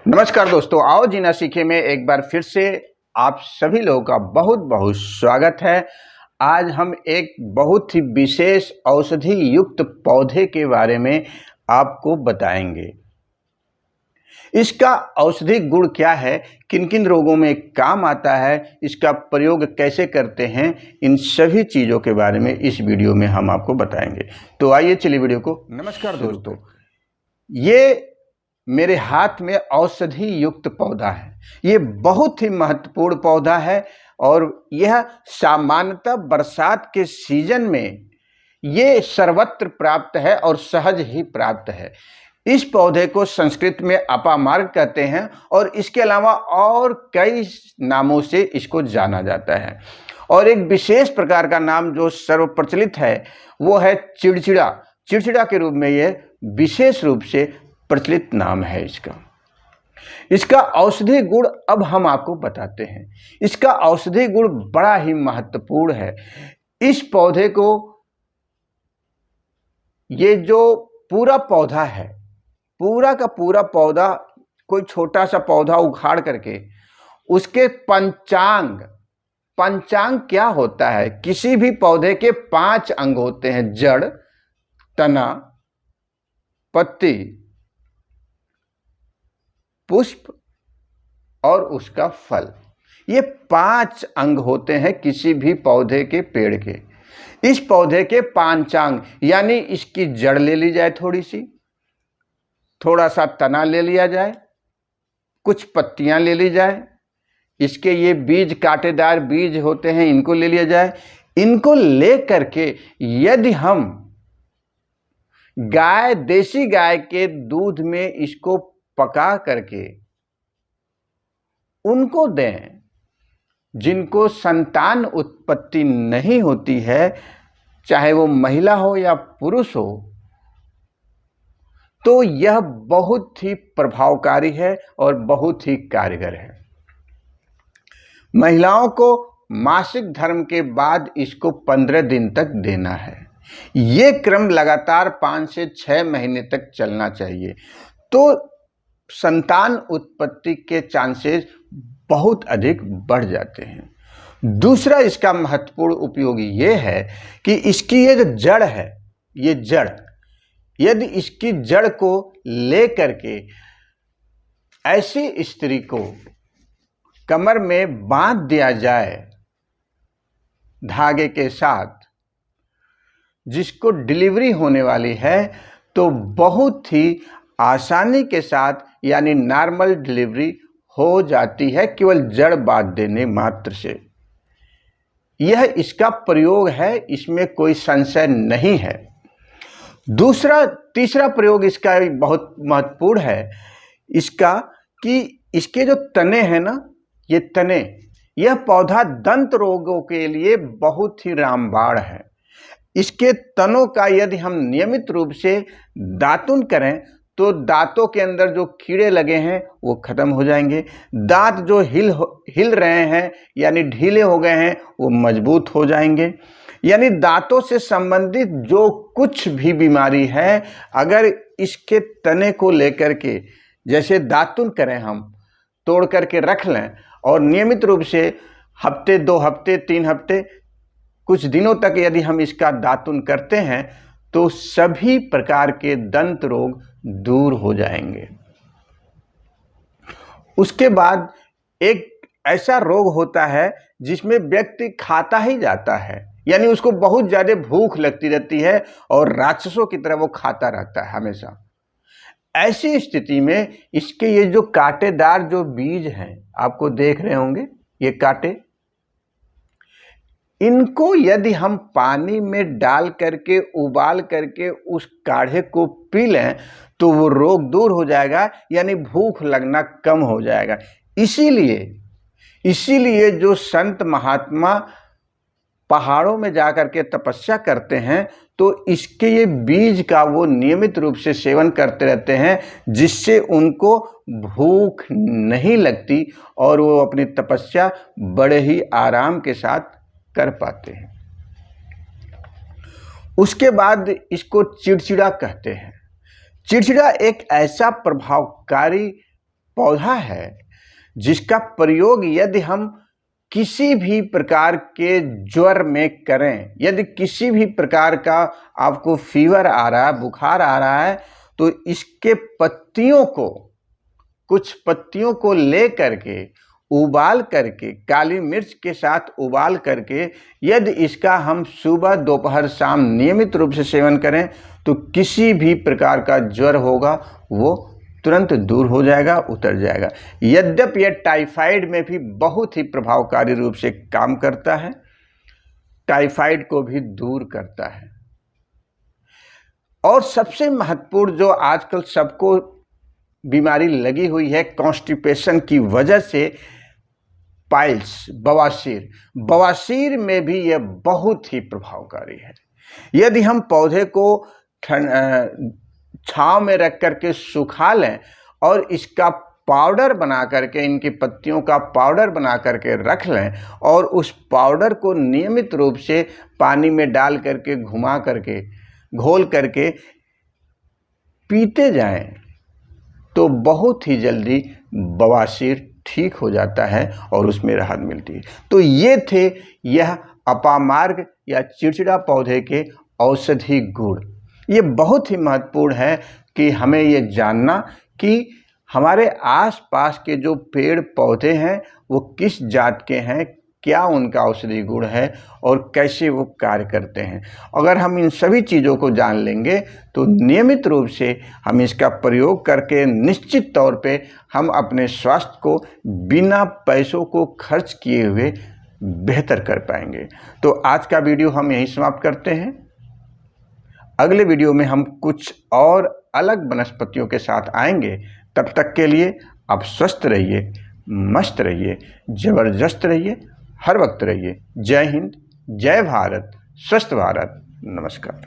नमस्कार दोस्तों, आओ जीना सीखे में एक बार फिर से आप सभी लोगों का बहुत बहुत स्वागत है। आज हम एक बहुत ही विशेष औषधि युक्त पौधे के बारे में आपको बताएंगे। इसका औषधि गुण क्या है, किन किन रोगों में काम आता है, इसका प्रयोग कैसे करते हैं, इन सभी चीज़ों के बारे में इस वीडियो में हम आपको बताएंगे। तो आइए चलिए वीडियो को। नमस्कार दोस्तों, ये मेरे हाथ में औषधि युक्त पौधा है। ये बहुत ही महत्वपूर्ण पौधा है और यह सामान्यतः बरसात के सीजन में ये सर्वत्र प्राप्त है और सहज ही प्राप्त है। इस पौधे को संस्कृत में अपामार्ग कहते हैं और इसके अलावा और कई नामों से इसको जाना जाता है। और एक विशेष प्रकार का नाम जो सर्वप्रचलित है वो है चिड़चिड़ा। चिड़चिड़ा के रूप में यह विशेष रूप से प्रचलित नाम है इसका औषधि गुण अब हम आपको बताते हैं। इसका औषधि गुण बड़ा ही महत्वपूर्ण है। इस पौधे को, ये जो पूरा पौधा है, पूरा का पूरा पौधा, कोई छोटा सा पौधा उखाड़ करके उसके पंचांग क्या होता है। किसी भी पौधे के 5 अंग होते हैं: जड़, तना, पत्ती, पुष्प और उसका फल। ये 5 अंग होते हैं किसी भी पौधे के, पेड़ के। इस पौधे के पांचांग यानी इसकी जड़ ले ली जाए, थोड़ा सा तना ले लिया जाए, कुछ पत्तियां ले ली जाए, इसके ये बीज, कांटेदार बीज होते हैं, इनको ले लिया जाए। इनको ले करके यदि हम देसी गाय के दूध में इसको पका करके उनको दें, जिनको संतान उत्पत्ति नहीं होती है, चाहे वो महिला हो या पुरुष हो, तो यह बहुत ही प्रभावकारी है और बहुत ही कारगर है। महिलाओं को मासिक धर्म के बाद इसको 15 दिन तक देना है। ये क्रम लगातार 5 से 6 महीने तक चलना चाहिए, तो संतान उत्पत्ति के चांसेस बहुत अधिक बढ़ जाते हैं। दूसरा इसका महत्वपूर्ण उपयोग ये है कि इसकी ये जो जड़ है, ये जड़, यदि इसकी जड़ को ले करके ऐसी स्त्री को कमर में बांध दिया जाए धागे के साथ, जिसको डिलीवरी होने वाली है, तो बहुत ही आसानी के साथ यानी नॉर्मल डिलीवरी हो जाती है, केवल जड़ बांध देने मात्र से। यह इसका प्रयोग है, इसमें कोई संशय नहीं है। तीसरा प्रयोग इसका बहुत महत्वपूर्ण है इसका, कि इसके जो तने हैं ना, ये तने, यह पौधा दंत रोगों के लिए बहुत ही रामबाण है। इसके तनों का यदि हम नियमित रूप से दातुन करें तो दांतों के अंदर जो कीड़े लगे हैं वो खत्म हो जाएंगे। दांत जो हिल रहे हैं यानी ढीले हो गए हैं, वो मजबूत हो जाएंगे। यानी दांतों से संबंधित जो कुछ भी बीमारी है, अगर इसके तने को लेकर के जैसे दातुन करें, हम तोड़ करके रख लें और नियमित रूप से हफ्ते, 2 हफ्ते, 3 हफ्ते, कुछ दिनों तक यदि हम इसका दातुन करते हैं, तो सभी प्रकार के दंत रोग दूर हो जाएंगे। उसके बाद एक ऐसा रोग होता है जिसमें व्यक्ति खाता ही जाता है, यानी उसको बहुत ज़्यादा भूख लगती रहती है और राक्षसों की तरह वो खाता रहता है हमेशा। ऐसी स्थिति में इसके ये जो कांटेदार जो बीज हैं, आपको देख रहे होंगे ये कांटे, इनको यदि हम पानी में डाल करके, उबाल करके उस काढ़े को पी लें, तो वो रोग दूर हो जाएगा, यानी भूख लगना कम हो जाएगा। इसीलिए जो संत महात्मा पहाड़ों में जाकर के तपस्या करते हैं, तो इसके ये बीज का वो नियमित रूप से सेवन करते रहते हैं, जिससे उनको भूख नहीं लगती और वो अपनी तपस्या बड़े ही आराम के साथ कर पाते हैं। उसके बाद इसको चिड़चिड़ा कहते हैं। चिड़चिड़ा एक ऐसा प्रभावकारी पौधा है जिसका प्रयोग यदि हम किसी भी प्रकार के ज्वर में करें, यदि किसी भी प्रकार का आपको फीवर आ रहा है, बुखार आ रहा है, तो इसके पत्तियों को, कुछ पत्तियों को ले करके उबाल करके, काली मिर्च के साथ उबाल करके यदि इसका हम सुबह दोपहर शाम नियमित रूप से सेवन करें तो किसी भी प्रकार का ज्वर होगा वो तुरंत दूर हो जाएगा, उतर जाएगा। यद्यपि यह टाइफाइड में भी बहुत ही प्रभावकारी रूप से काम करता है, टाइफाइड को भी दूर करता है। और सबसे महत्वपूर्ण जो आजकल सबको बीमारी लगी हुई है कॉन्स्टिपेशन की वजह से, पाइल्स, बवासीर, बवासीर में भी यह बहुत ही प्रभावकारी है। यदि हम पौधे को छांव में रख करके सुखा लें और इसका पाउडर बना करके, इनकी पत्तियों का पाउडर बना करके रख लें और उस पाउडर को नियमित रूप से पानी में डाल करके, घुमा करके, घोल करके पीते जाएं तो बहुत ही जल्दी बवासीर ठीक हो जाता है और उसमें राहत मिलती है। तो ये थे यह अपामार्ग या चिड़चिड़ा पौधे के औषधि गुण। ये बहुत ही महत्वपूर्ण है कि हमें ये जानना कि हमारे आसपास के जो पेड़ पौधे हैं वो किस जात के हैं, क्या उनका औषधि गुण है और कैसे वो कार्य करते हैं। अगर हम इन सभी चीज़ों को जान लेंगे तो नियमित रूप से हम इसका प्रयोग करके निश्चित तौर पे हम अपने स्वास्थ्य को बिना पैसों को खर्च किए हुए बेहतर कर पाएंगे। तो आज का वीडियो हम यहीं समाप्त करते हैं। अगले वीडियो में हम कुछ और अलग वनस्पतियों के साथ आएंगे। तब तक के लिए आप स्वस्थ रहिए, मस्त रहिए, ज़बरदस्त रहिए, हर वक्त रहिए। जय हिंद, जय भारत, स्वस्थ भारत, नमस्कार।